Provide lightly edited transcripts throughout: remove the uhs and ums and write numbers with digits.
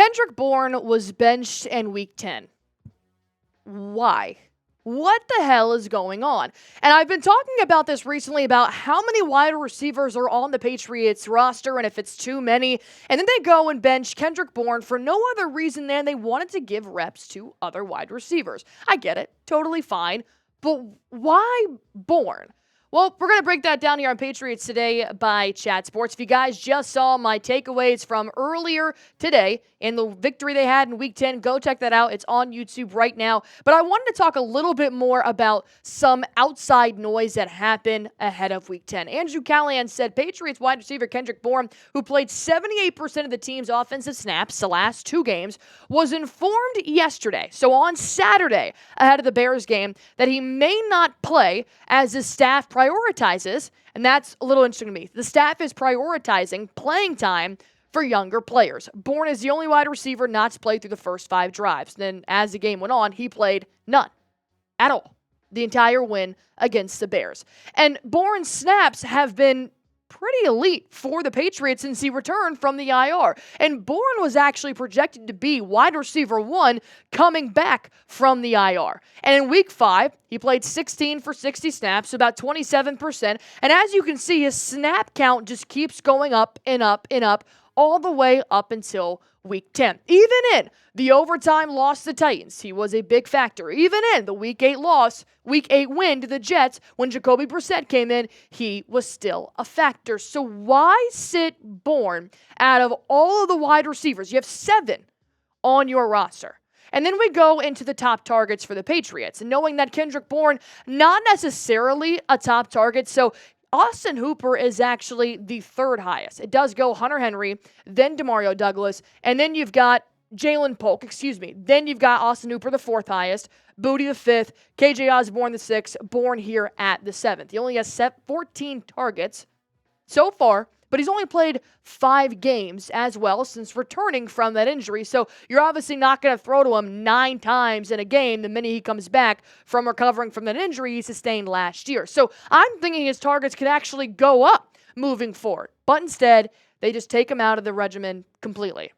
Kendrick Bourne was benched in Week 10. Why? What the hell is going on? And I've been talking about this recently about how many wide receivers are on the Patriots roster and if it's too many. And then they go and bench Kendrick Bourne for no other reason than they wanted to give reps to other wide receivers. I get it. Totally fine. But why Bourne? Well, we're going to break that down here on Patriots Today by Chat Sports. If you guys just saw my takeaways from earlier today and the victory they had in Week 10, go check that out. It's on YouTube right now. But I wanted to talk a little bit more about some outside noise that happened ahead of Week 10. Andrew Callahan said Patriots wide receiver Kendrick Bourne, who played 78% of the team's offensive snaps the last two games, was informed yesterday, so on Saturday, ahead of the Bears game, that he may not play as his staff prioritizes, and that's a little interesting to me. The staff is prioritizing playing time for younger players. Bourne is the only wide receiver not to play through the first 5 drives. Then, as the game went on, he played none at all. The entire win against the Bears. And Bourne's snaps have been pretty elite for the Patriots since he returned from the IR. And Bourne was actually projected to be wide receiver 1 coming back from the IR. And in Week 5, he played 16 for 60 snaps, about 27%. And as you can see, his snap count just keeps going up and up and up all the way up until Week 10. Even in the overtime loss to the Titans, he was a big factor. Even in the Week 8 win to the Jets, when Jacoby Brissett came in, he was still a factor. So why sit Bourne out of all of the wide receivers? You have 7 on your roster. And then we go into the top targets for the Patriots, and knowing that Kendrick Bourne, not necessarily a top target, so Austin Hooper is actually the 3rd highest. It does go Hunter Henry, then Demario Douglas, and then you've got Jalen Polk, Then you've got Austin Hooper, the 4th highest, Booty the 5th, K.J. Osborn the 6th, Bourne here at the 7th. He only has 14 targets so far, but he's only played 5 games as well since returning from that injury. So you're obviously not going to throw to him 9 times in a game the minute he comes back from recovering from that injury he sustained last year. So I'm thinking his targets could actually go up moving forward. But instead, they just take him out of the regimen completely.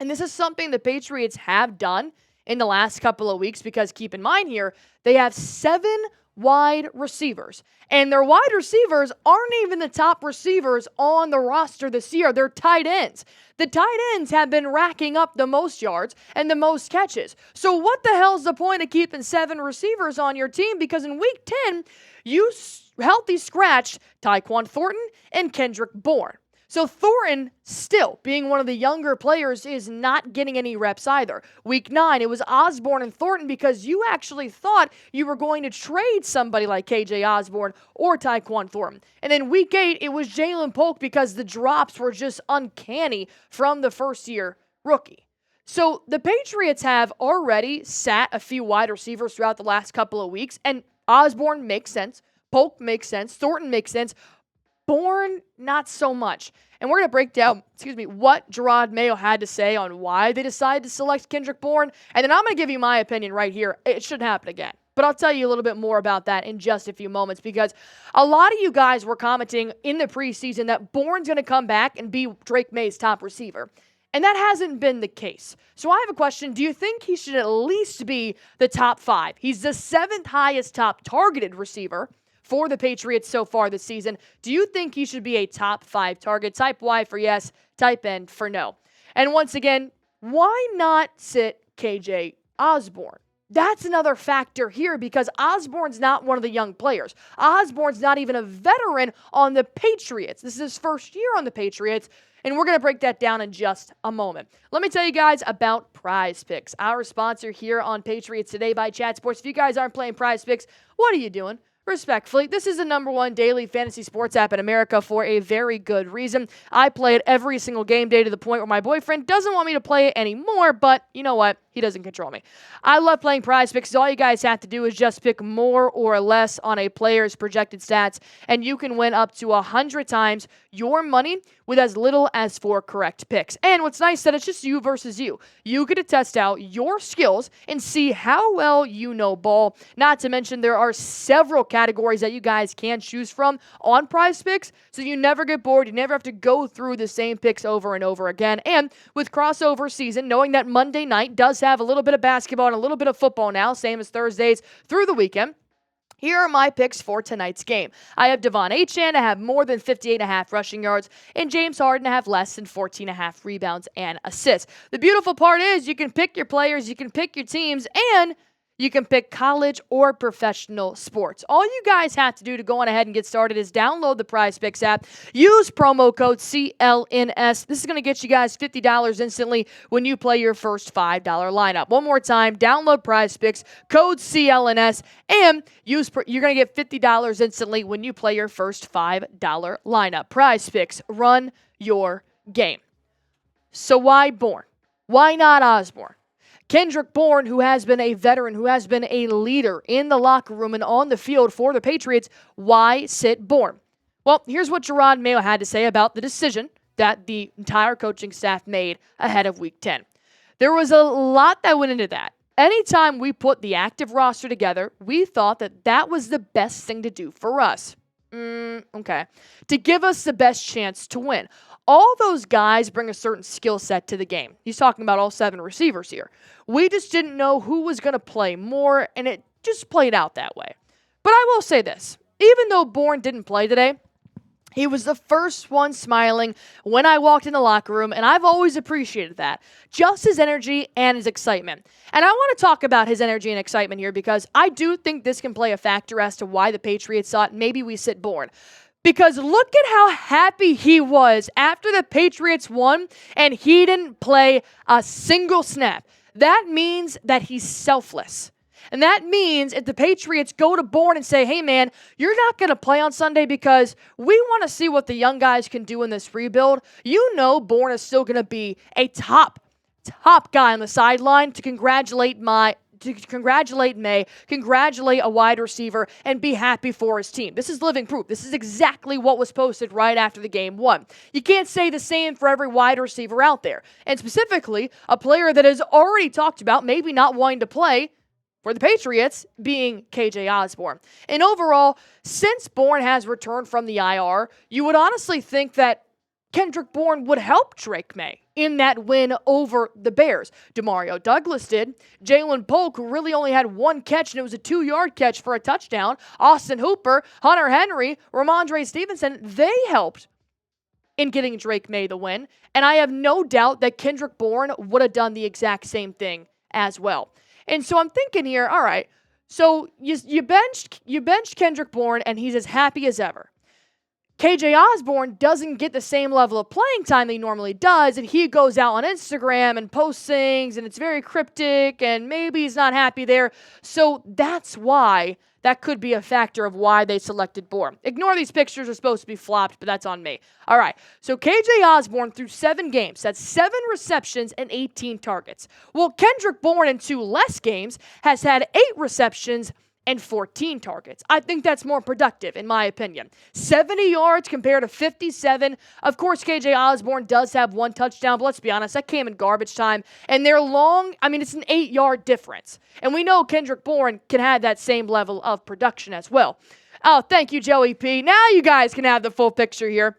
And this is something the Patriots have done in the last couple of weeks because keep in mind here, they have 7 wide receivers. And their wide receivers aren't even the top receivers on the roster this year. They're tight ends. The tight ends have been racking up the most yards and the most catches. So what the hell's the point of keeping 7 receivers on your team? Because in Week 10, you healthy scratched Tyquan Thornton and Kendrick Bourne. So Thornton, still being one of the younger players, is not getting any reps either. Week 9, it was Osborn and Thornton because you actually thought you were going to trade somebody like K.J. Osborn or Tyquan Thornton. And then Week 8, it was Jalen Polk because the drops were just uncanny from the first-year rookie. So the Patriots have already sat a few wide receivers throughout the last couple of weeks, and Osborn makes sense, Polk makes sense, Thornton makes sense, Bourne, not so much. And we're going to break down, what Jerod Mayo had to say on why they decided to select Kendrick Bourne. And then I'm going to give you my opinion right here. It shouldn't happen again. But I'll tell you a little bit more about that in just a few moments because a lot of you guys were commenting in the preseason that Bourne's going to come back and be Drake May's top receiver. And that hasn't been the case. So I have a question. Do you think he should at least be the top 5? He's the 7th highest top targeted receiver for the Patriots so far this season. Do you think he should be a top 5 target? Type Y for yes, type N for no. And once again, why not sit KJ Osborn? That's another factor here because Osborn's not one of the young players. Osborn's not even a veteran on the Patriots. This is his first year on the Patriots, and we're going to break that down in just a moment. Let me tell you guys about PrizePicks, our sponsor here on Patriots Today by Chat Sports. If you guys aren't playing PrizePicks, what are you doing? Respectfully, this is the #1 daily fantasy sports app in America for a very good reason. I play it every single game day to the point where my boyfriend doesn't want me to play it anymore, but you know what? He doesn't control me. I love playing PrizePicks. All you guys have to do is just pick more or less on a player's projected stats, and you can win up to 100 times your money with as little as 4 correct picks. And what's nice is that it's just you versus you. You get to test out your skills and see how well you know ball. Not to mention there are several categories that you guys can choose from on PrizePicks, so you never get bored. You never have to go through the same picks over and over again. And with crossover season, knowing that Monday night does have a little bit of basketball and a little bit of football now, same as Thursdays through the weekend, here are my picks for tonight's game. I have Devon Achane to have more than 58.5 rushing yards, and James Harden to have less than 14.5 rebounds and assists. The beautiful part is you can pick your players, you can pick your teams, and you can pick college or professional sports. All you guys have to do to go on ahead and get started is download the PrizePicks app. Use promo code CLNS. This is going to get you guys $50 instantly when you play your first $5 lineup. One more time, download PrizePicks, code CLNS, and you're going to get $50 instantly when you play your first $5 lineup. PrizePicks, run your game. So why Bourne? Why not Osborn? Kendrick Bourne, who has been a veteran, who has been a leader in the locker room and on the field for the Patriots, why sit Bourne? Well, here's what Jerod Mayo had to say about the decision that the entire coaching staff made ahead of Week 10. There was a lot that went into that. Anytime we put the active roster together, we thought that that was the best thing to do for us. Okay. To give us the best chance to win. All those guys bring a certain skill set to the game. He's talking about all 7 receivers here. We just didn't know who was going to play more, and it just played out that way. But I will say this. Even though Bourne didn't play today, he was the first one smiling when I walked in the locker room, and I've always appreciated that. Just his energy and his excitement. And I want to talk about his energy and excitement here because I do think this can play a factor as to why the Patriots thought maybe we sit Bourne. Because look at how happy he was after the Patriots won and he didn't play a single snap. That means that he's selfless. And that means if the Patriots go to Bourne and say, hey, man, you're not going to play on Sunday because we want to see what the young guys can do in this rebuild, you know Bourne is still going to be a top guy on the sideline to congratulate May, congratulate a wide receiver, and be happy for his team. This is living proof. This is exactly what was posted right after the game won. You can't say the same for every wide receiver out there. And specifically, a player that has already talked about maybe not wanting to play for the Patriots being K.J. Osborn. And overall, since Bourne has returned from the IR, you would honestly think that Kendrick Bourne would help Drake May in that win over the Bears. Demario Douglas did. Jalen Polk, who really only had 1 catch, and it was a 2-yard catch for a touchdown. Austin Hooper, Hunter Henry, Ramondre Stevenson, they helped in getting Drake May the win. And I have no doubt that Kendrick Bourne would have done the exact same thing as well. And so I'm thinking here, all right, so you benched Kendrick Bourne, and he's as happy as ever. K.J. Osborn doesn't get the same level of playing time that he normally does, and he goes out on Instagram and posts things, and it's very cryptic, and maybe he's not happy there. So that's why that could be a factor of why they selected Bourne. Ignore these pictures are supposed to be flopped, but that's on me. All right, so K.J. Osborn through 7 games, that's 7 receptions and 18 targets. Well, Kendrick Bourne in 2 less games has had 8 receptions and 14 targets. I think that's more productive, in my opinion. 70 yards compared to 57. Of course, K.J. Osborn does have 1 touchdown, but let's be honest, that came in garbage time. And they're long, it's an 8-yard difference. And we know Kendrick Bourne can have that same level of production as well. Oh, thank you, Joey P. Now you guys can have the full picture here.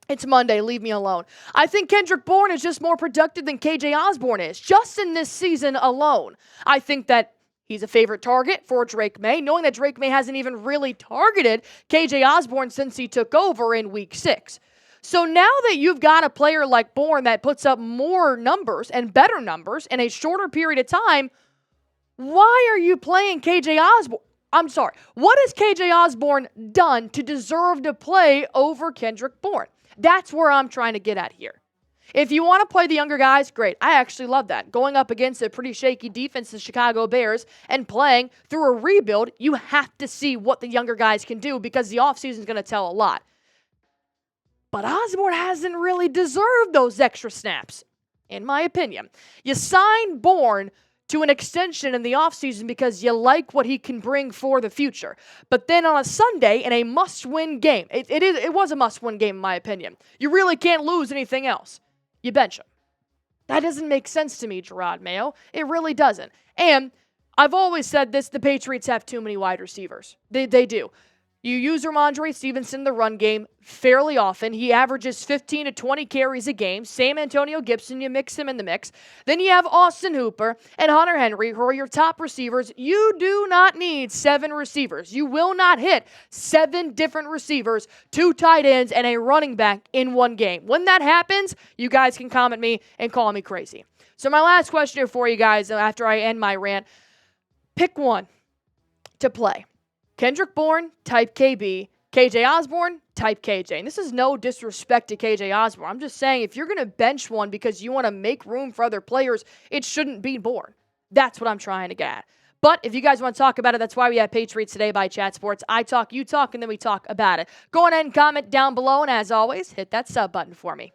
It's Monday, leave me alone. I think Kendrick Bourne is just more productive than K.J. Osborn is, just in this season alone. I think that he's a favorite target for Drake May, knowing that Drake May hasn't even really targeted K.J. Osborn since he took over in Week 6. So now that you've got a player like Bourne that puts up more numbers and better numbers in a shorter period of time, why are you playing K.J. Osborn? I'm sorry. What has K.J. Osborn done to deserve to play over Kendrick Bourne? That's where I'm trying to get at here. If you want to play the younger guys, great. I actually love that. Going up against a pretty shaky defense, the Chicago Bears, and playing through a rebuild, you have to see what the younger guys can do because the offseason is going to tell a lot. But Osborn hasn't really deserved those extra snaps, in my opinion. You sign Bourne to an extension in the offseason because you like what he can bring for the future. But then on a Sunday in a must-win game, it was a must-win game in my opinion. You really can't lose anything else. You bench him. That doesn't make sense to me, Jerod Mayo. It really doesn't. And I've always said this, the Patriots have too many wide receivers. They do. You use Ramondre Stevenson in the run game fairly often. He averages 15 to 20 carries a game. Same Antonio Gibson, you mix him in the mix. Then you have Austin Hooper and Hunter Henry, who are your top receivers. You do not need 7 receivers. You will not hit 7 different receivers, 2 tight ends, and a running back in one game. When that happens, you guys can comment me and call me crazy. So my last question for you guys after I end my rant, pick one to play. Kendrick Bourne, type KB. KJ Osborn, type KJ. And this is no disrespect to KJ Osborn. I'm just saying if you're going to bench one because you want to make room for other players, it shouldn't be Bourne. That's what I'm trying to get at. But if you guys want to talk about it, that's why we have Patriots Today by Chat Sports. I talk, you talk, and then we talk about it. Go ahead and comment down below. And as always, hit that sub button for me.